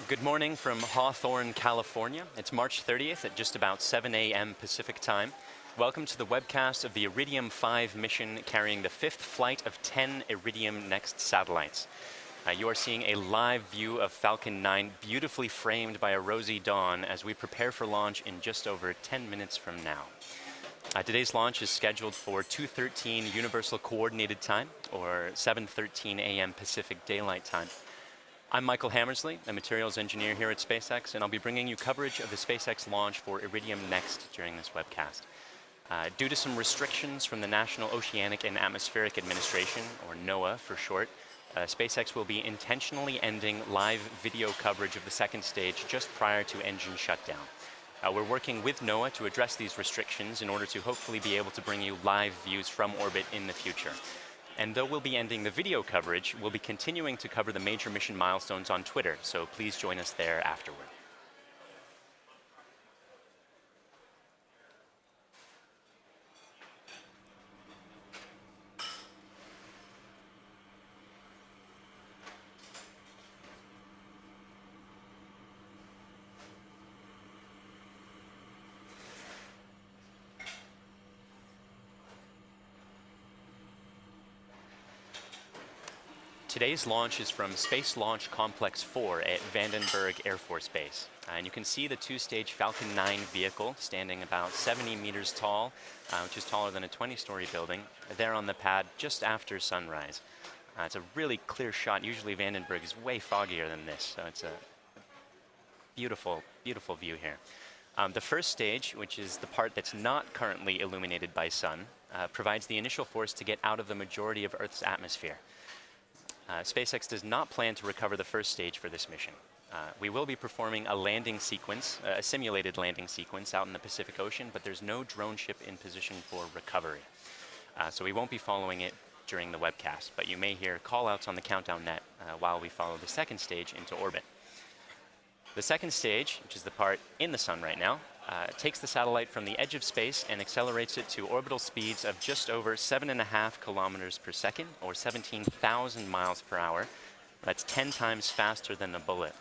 Good morning from Hawthorne, California. It's March 30th at just about 7 a.m. Pacific time. Welcome to the webcast of the Iridium-5 mission carrying the fifth flight of 10 Iridium Next satellites. You are seeing a live view of Falcon 9 beautifully framed by a rosy dawn as we prepare for launch in just over 10 minutes from now. Today's launch is scheduled for 2:13 Universal Coordinated Time, or 7:13 a.m. Pacific Daylight Time. I'm Michael Hammersley, a materials engineer here at SpaceX, and I'll be bringing you coverage of the SpaceX launch for Iridium Next during this webcast. Due to some restrictions from the National Oceanic and Atmospheric Administration, or NOAA for short, SpaceX will be intentionally ending live video coverage of the second stage just prior to engine shutdown. We're working with NOAA to address these restrictions in order to hopefully be able to bring you live views from orbit in the future. And though we'll be ending the video coverage, we'll be continuing to cover the major mission milestones on Twitter, so please join us there afterward. Today's launch is from Space Launch Complex 4 at Vandenberg Air Force Base. And you can see the two-stage Falcon 9 vehicle standing about 70 meters tall, which is taller than a 20-story building, there on the pad just after sunrise. It's a really clear shot. Usually Vandenberg is way foggier than this, so it's a beautiful, beautiful view here. The first stage, which is the part that's not currently illuminated by sun, provides the initial force to get out of the majority of Earth's atmosphere. SpaceX does not plan to recover the first stage for this mission. We will be performing a landing sequence, a simulated landing sequence out in the Pacific Ocean, but there's no drone ship in position for recovery. So we won't be following it during the webcast, but you may hear call-outs on the countdown net while we follow the second stage into orbit. The second stage, which is the part in the sun right now, takes the satellite from the edge of space and accelerates it to orbital speeds of just over 7.5 kilometers per second, or 17,000 miles per hour. That's 10 times faster than the bullet.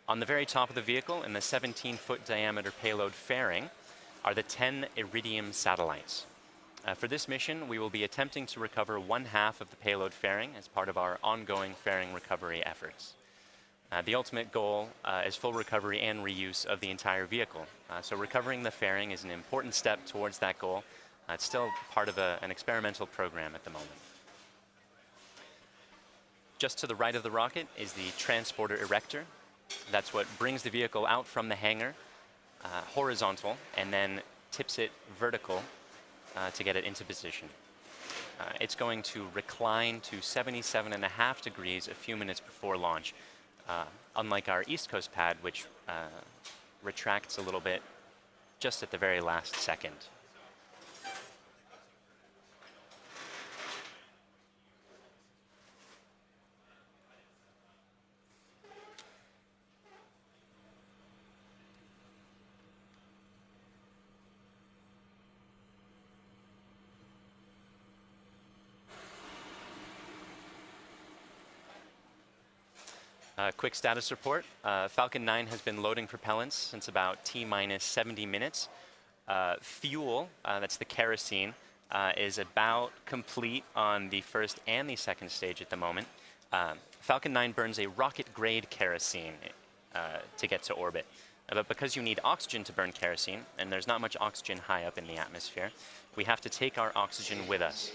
On the very top of the vehicle, in the 17-foot diameter payload fairing, are the 10 Iridium satellites. For this mission, we will be attempting to recover one half of the payload fairing as part of our ongoing fairing recovery efforts. The ultimate goal is full recovery and reuse of the entire vehicle. So recovering the fairing is an important step towards that goal. It's still part of an experimental program at the moment. Just to the right of the rocket is the transporter erector. That's what brings the vehicle out from the hangar, horizontal, and then tips it vertical to get it into position. It's going to recline to 77.5 degrees a few minutes before launch. Unlike our East Coast pad, which retracts a little bit just at the very last second. Quick status report. Falcon 9 has been loading propellants since about T-minus 70 minutes. Fuel, that's the kerosene, is about complete on the first and the second stage at the moment. Falcon 9 burns a rocket-grade kerosene to get to orbit. But because you need oxygen to burn kerosene, and there's not much oxygen high up in the atmosphere, we have to take our oxygen with us.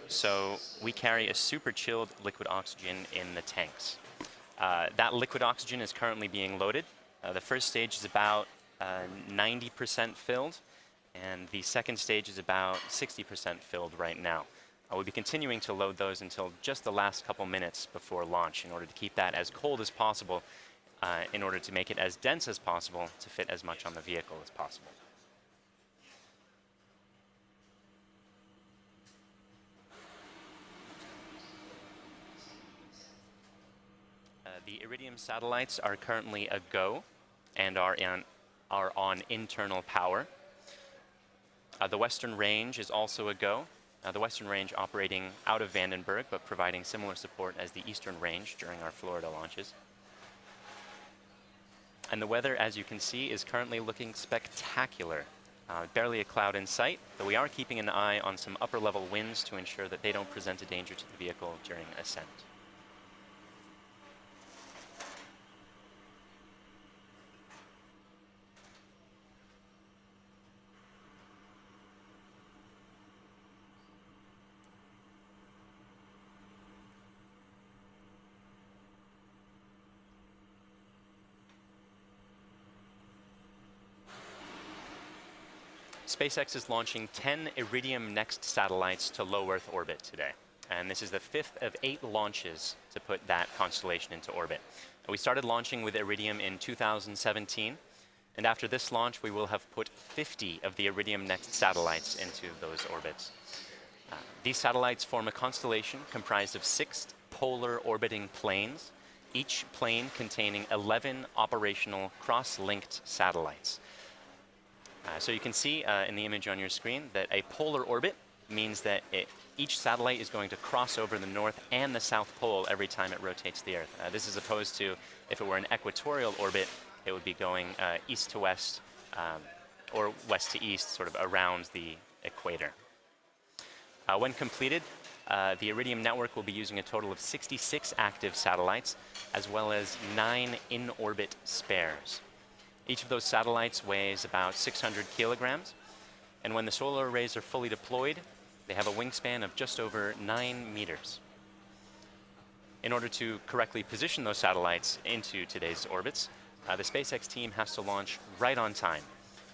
So we carry a super chilled liquid oxygen in the tanks. That liquid oxygen is currently being loaded. The first stage is about 90% filled, and the second stage is about 60% filled right now. We'll be continuing to load those until just the last couple minutes before launch in order to keep that as cold as possible, in order to make it as dense as possible to fit as much on the vehicle as possible. The Iridium satellites are currently a go and are on internal power. The Western Range is also a go, the western range operating out of Vandenberg, but providing similar support as the eastern range during our Florida launches. And the weather, as you can see, is currently looking spectacular. Barely a cloud in sight, but we are keeping an eye on some upper-level winds to ensure that they don't present a danger to the vehicle during ascent. SpaceX is launching 10 Iridium Next satellites to low Earth orbit today. And this is the 5th of 8 launches to put that constellation into orbit. We started launching with Iridium in 2017. And after this launch, we will have put 50 of the Iridium Next satellites into those orbits. These satellites form a constellation comprised of 6 polar orbiting planes, each plane containing 11 operational cross-linked satellites. So you can see in the image on your screen that a polar orbit means that each satellite is going to cross over the north and the south pole every time it rotates the Earth. This is opposed to if it were an equatorial orbit, it would be going east to west or west to east, sort of around the equator. When completed, the Iridium network will be using a total of 66 active satellites, as well as 9 in-orbit spares. Each of those satellites weighs about 600 kilograms, and when the solar arrays are fully deployed, they have a wingspan of just over 9 meters. In order to correctly position those satellites into today's orbits, the SpaceX team has to launch right on time.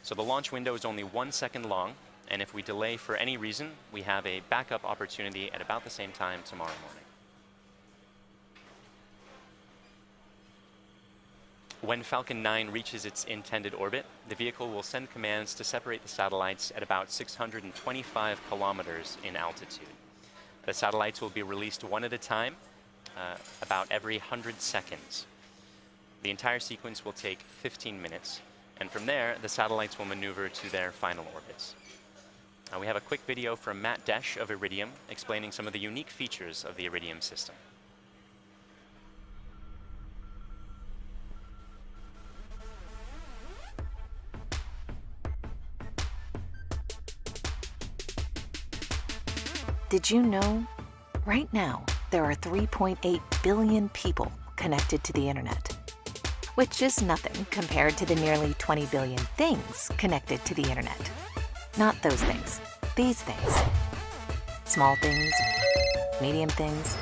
So the launch window is only 1 second long, and if we delay for any reason, we have a backup opportunity at about the same time tomorrow morning. When Falcon 9 reaches its intended orbit, the vehicle will send commands to separate the satellites at about 625 kilometers in altitude. The satellites will be released one at a time, about every 100 seconds. The entire sequence will take 15 minutes, and from there, the satellites will maneuver to their final orbits. We have a quick video from Matt Desch of Iridium explaining some of the unique features of the Iridium system. Did you know? Right now, there are 3.8 billion people connected to the internet, which is nothing compared to the nearly 20 billion things connected to the internet. Not those things, these things. Small things, medium things,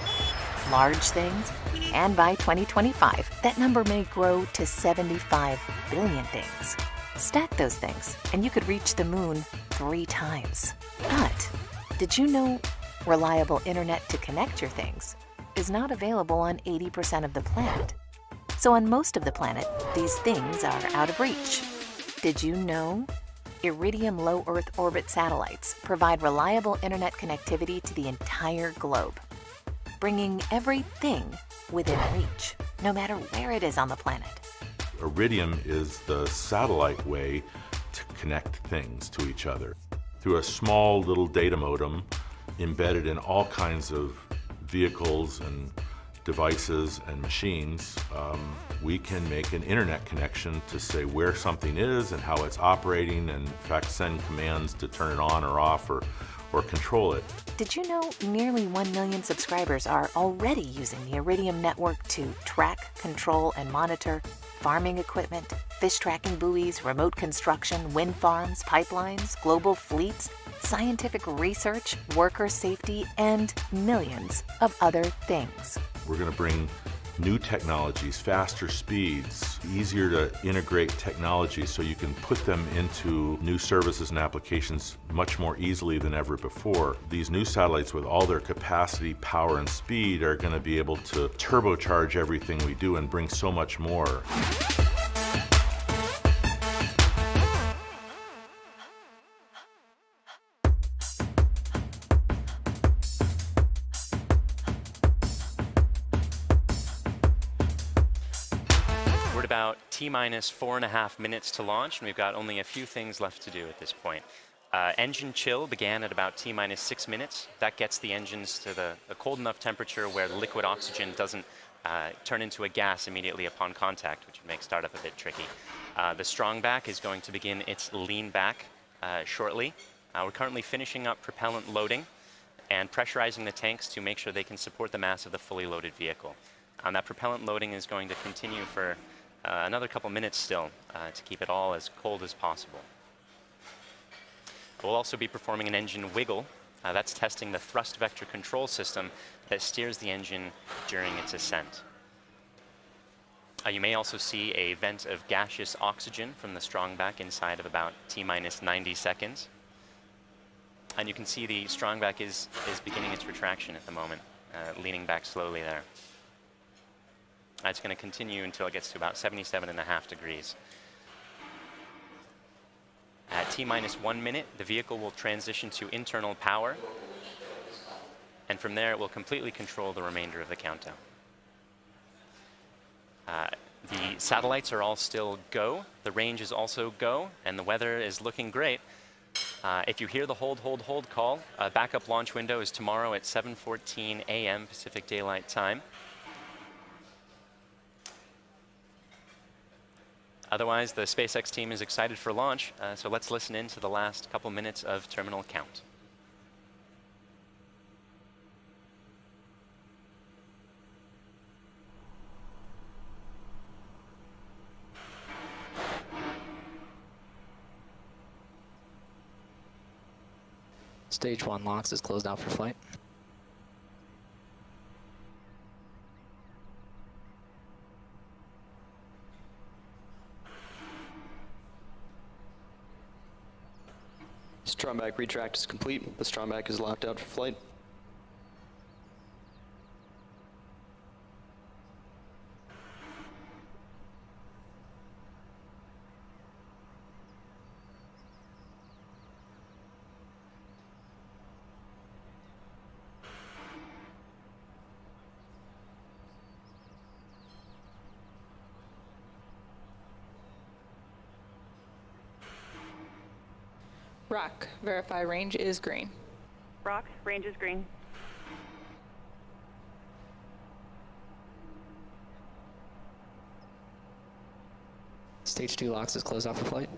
large things, and by 2025, that number may grow to 75 billion things. Stack those things, and you could reach the moon 3 times. But did you know reliable internet to connect your things is not available on 80% of the planet? So on most of the planet, these things are out of reach. Did you know? Iridium low Earth orbit satellites provide reliable internet connectivity to the entire globe, bringing everything within reach, no matter where it is on the planet. Iridium is the satellite way to connect things to each other. Through a small little data modem embedded in all kinds of vehicles and devices and machines, we can make an internet connection to say where something is and how it's operating, and in fact send commands to turn it on or off or control it. Did you know nearly 1 million subscribers are already using the Iridium network to track, control, and monitor farming equipment, fish tracking buoys, remote construction, wind farms, pipelines, global fleets, scientific research, worker safety, and millions of other things? We're going to bring new technologies, faster speeds, easier to integrate technologies so you can put them into new services and applications much more easily than ever before. These new satellites, with all their capacity, power, and speed, are going to be able to turbocharge everything we do and bring so much more. About T-minus 4.5 minutes to launch, and we've got only a few things left to do at this point. Engine chill began at about T-minus 6 minutes. That gets the engines to a cold enough temperature where the liquid oxygen doesn't turn into a gas immediately upon contact, which would make startup a bit tricky. The strong back is going to begin its lean back shortly. We're currently finishing up propellant loading and pressurizing the tanks to make sure they can support the mass of the fully loaded vehicle. That propellant loading is going to continue for another couple minutes still to keep it all as cold as possible. We'll also be performing an engine wiggle. That's testing the thrust vector control system that steers the engine during its ascent. You may also see a vent of gaseous oxygen from the strong back inside of about T-minus 90 seconds. And you can see the strong back is beginning its retraction at the moment, leaning back slowly there. It's going to continue until it gets to about 77.5 degrees. At T-minus 1 minute, the vehicle will transition to internal power, and from there it will completely control the remainder of the countdown. The satellites are all still go, the range is also go, and the weather is looking great. If you hear the hold call, backup launch window is tomorrow at 7:14 a.m. Pacific Daylight Time. Otherwise, the SpaceX team is excited for launch, so let's listen in to the last couple minutes of terminal count. Stage 1 LOX is closed out for flight. Strong back retract is complete. The strong back is locked out for flight. Rock, verify range is green. Rock, range is green. Stage 2 LOX is closed out for flight.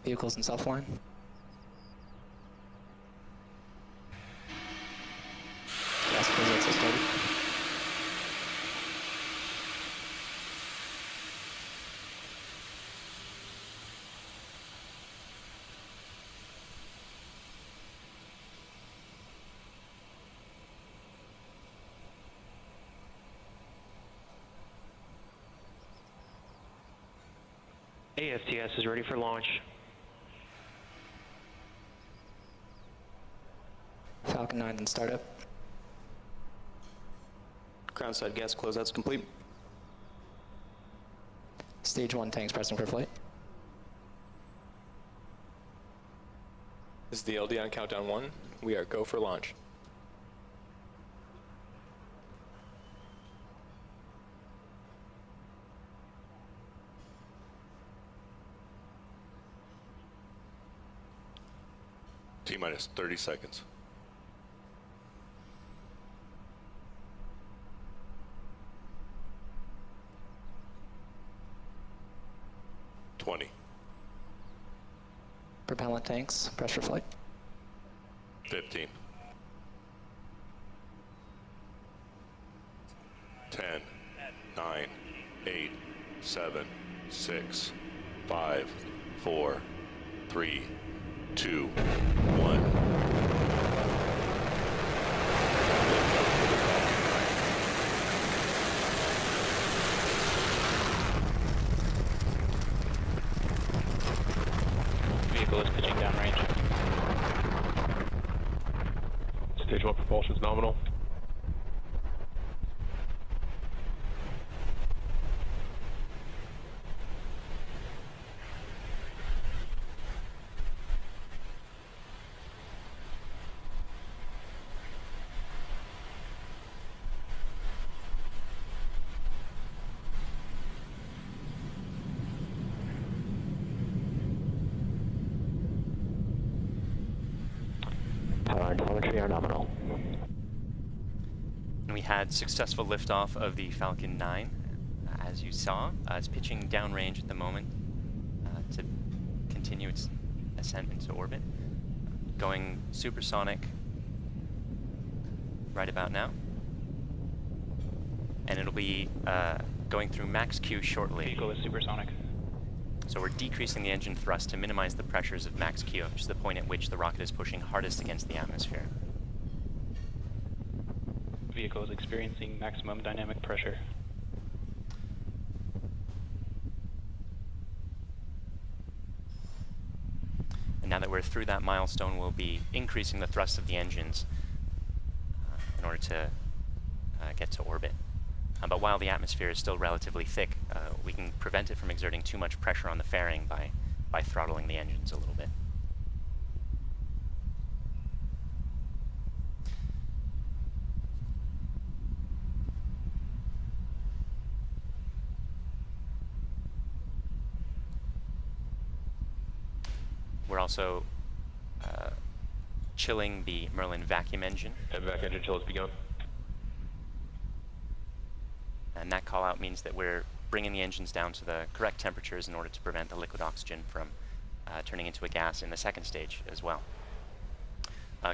Vehicles in self-line. Gas closouts are started. AFTS is ready for launch. Falcon 9 in startup. Ground side gas closeout's complete. Stage 1 tanks pressing for flight. This is the LD on countdown 1. We are go for launch. T-minus 30 seconds. 20. Propellant tanks press for flight. 15. 10, 9, 8, 7, 6, 5, 4, 3, 2, 1. Vehicle is pitching downrange. Stage 1 propulsion is nominal. Power and telemetry are nominal. And we had successful liftoff of the Falcon 9, as you saw. It's pitching downrange at the moment to continue its ascent into orbit. Going supersonic right about now. And it'll be going through max Q shortly. Vehicle is supersonic. So we're decreasing the engine thrust to minimize the pressures of max Q, which is the point at which the rocket is pushing hardest against the atmosphere. Vehicle is experiencing maximum dynamic pressure. And now that we're through that milestone, we'll be increasing the thrust of the engines in order to get to orbit. But while the atmosphere is still relatively thick, we can prevent it from exerting too much pressure on the fairing by throttling the engines a little bit. We're also chilling the Merlin vacuum engine. Vac engine chill has begun. And that call out means that we're bringing the engines down to the correct temperatures in order to prevent the liquid oxygen from turning into a gas in the second stage as well.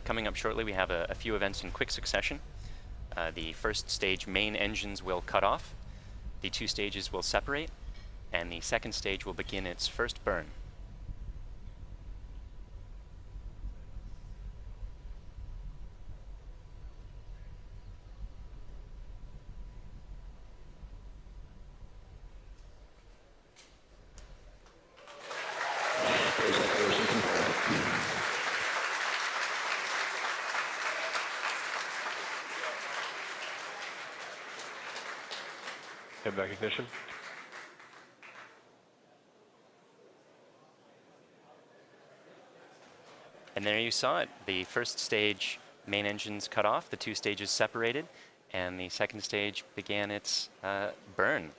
Coming up shortly, we have a few events in quick succession. The first stage main engines will cut off, the two stages will separate, and the second stage will begin its first burn. Vac ignition. And there you saw it. The first stage main engines cut off, the two stages separated, and the second stage began its burn.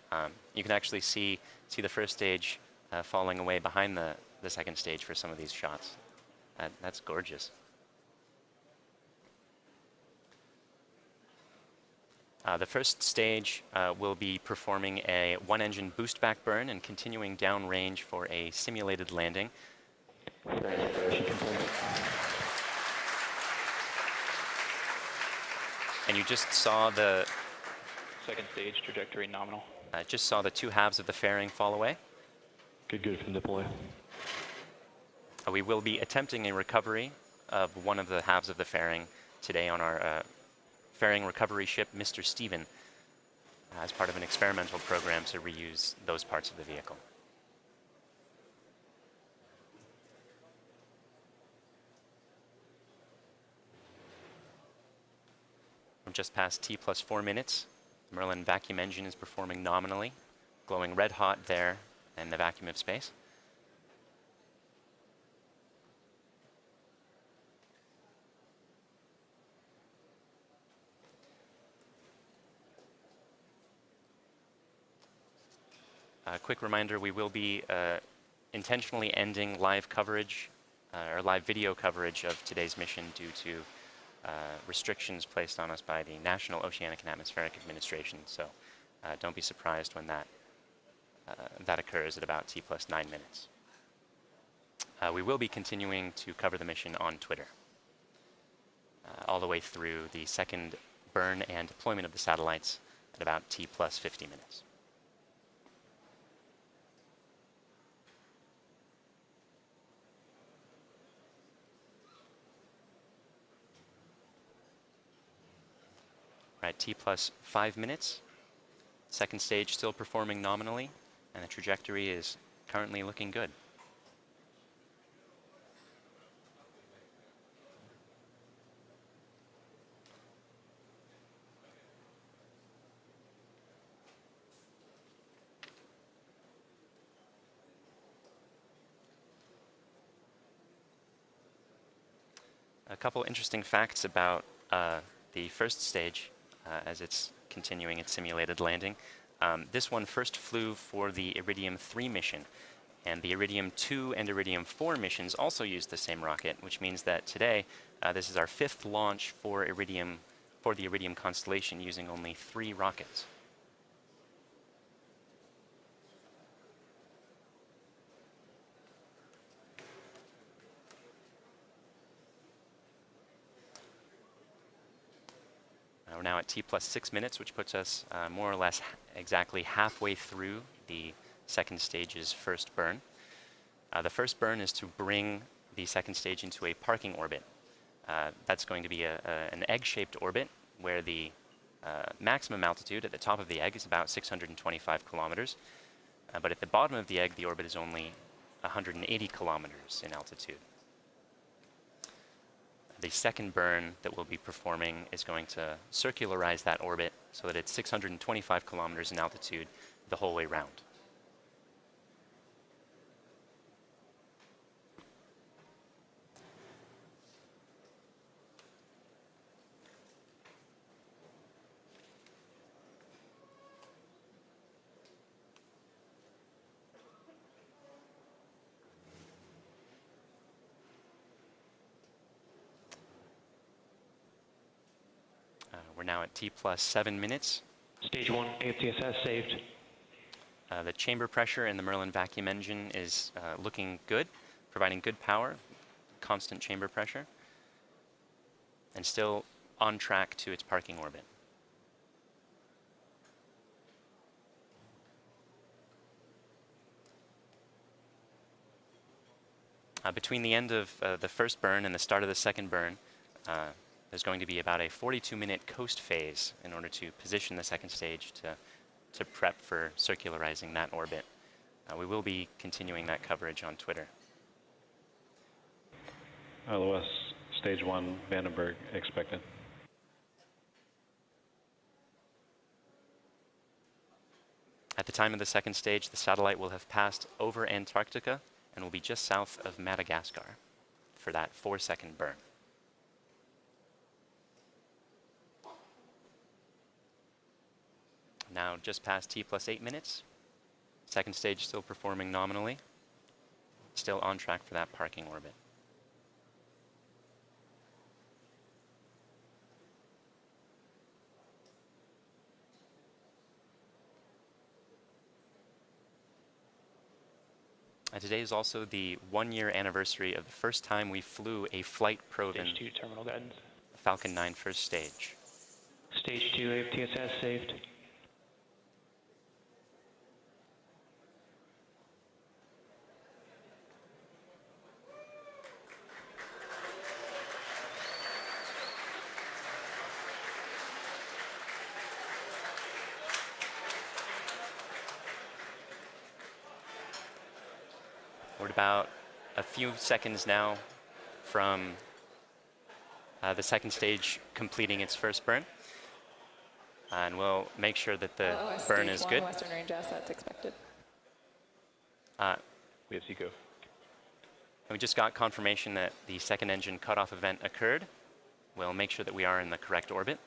You can actually see the first stage falling away behind the second stage for some of these shots. That's gorgeous. The first stage will be performing a one-engine boost-back burn and continuing downrange for a simulated landing. And you just saw the Second stage trajectory nominal. just saw the two halves of the fairing fall away. Good from deploy. We will be attempting a recovery of one of the halves of the fairing today on our fairing recovery ship, Mr. Stephen, as part of an experimental program to reuse those parts of the vehicle. We're just past T plus 4 minutes. The Merlin vacuum engine is performing nominally, glowing red hot there in the vacuum of space. A quick reminder, we will be intentionally ending live coverage or live video coverage of today's mission due to restrictions placed on us by the National Oceanic and Atmospheric Administration. So don't be surprised when that occurs at about T plus 9 minutes. We will be continuing to cover the mission on Twitter all the way through the second burn and deployment of the satellites at about T plus 50 minutes. Right, T plus 5 minutes. Second stage still performing nominally, and the trajectory is currently looking good. A couple interesting facts about the first stage as it's continuing its simulated landing. This one first flew for the Iridium-5 mission, And the Iridium-2 and Iridium-4 missions also use the same rocket, which means that today, this is our 5th launch for the Iridium constellation using only 3 rockets. We're now at T+6 minutes, which puts us more or less exactly halfway through the second stage's first burn. The first burn is to bring the second stage into a parking orbit. That's going to be an egg-shaped orbit where the maximum altitude at the top of the egg is about 625 kilometers. But at the bottom of the egg, the orbit is only 180 kilometers in altitude. The second burn that we'll be performing is going to circularize that orbit so that it's 625 kilometers in altitude the whole way round. We're now at T+7 minutes. Stage 1, AFTSS saved. The chamber pressure in the Merlin vacuum engine is looking good, providing good power, constant chamber pressure, and still on track to its parking orbit. Between the end of the first burn and the start of the second burn, there's going to be about a 42-minute coast phase in order to position the second stage to prep for circularizing that orbit. We will be continuing that coverage on Twitter. LOS, stage 1, Vandenberg expected. At the time of the second stage, the satellite will have passed over Antarctica and will be just south of Madagascar for that 4-second burn. Now just past T+8 minutes. Second stage still performing nominally. Still on track for that parking orbit. Today is also the 1-year anniversary of the first time we flew a flight-proven Stage 2, terminal guidance. Falcon 9 first stage. Stage 2, AFTSS saved. We're at about a few seconds now from the second stage completing its first burn. And we'll make sure that the burn is good. Western range assets expected. We have SECO. We just got confirmation that the second engine cutoff event occurred. We'll make sure that we are in the correct orbit.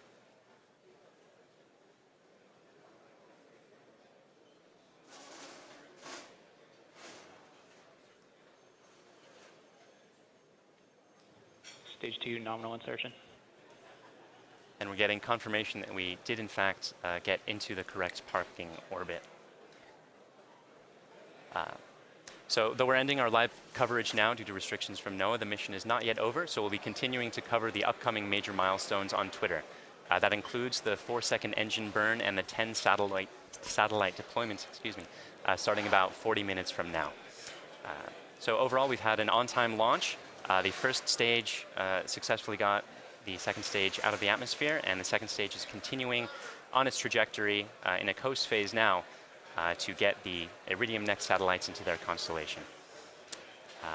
Stage 2, nominal insertion. And we're getting confirmation that we did, in fact, get into the correct parking orbit. So though we're ending our live coverage now due to restrictions from NOAA, the mission is not yet over, so we'll be continuing to cover the upcoming major milestones on Twitter. That includes the 4-second engine burn and the 10 satellite deployments, starting about 40 minutes from now. So overall, we've had an on-time launch. The first stage successfully got the second stage out of the atmosphere, and the second stage is continuing on its trajectory in a coast phase now to get the Iridium Next satellites into their constellation.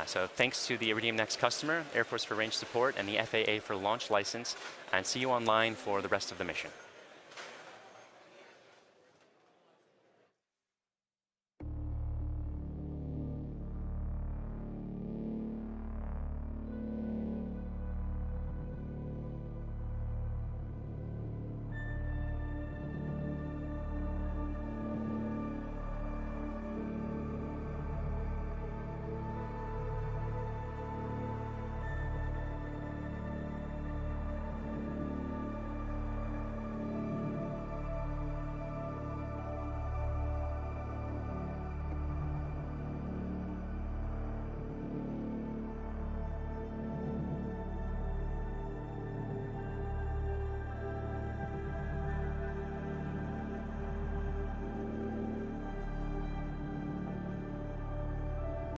So thanks to the Iridium Next customer, Air Force for range support, and the FAA for launch license, and see you online for the rest of the mission.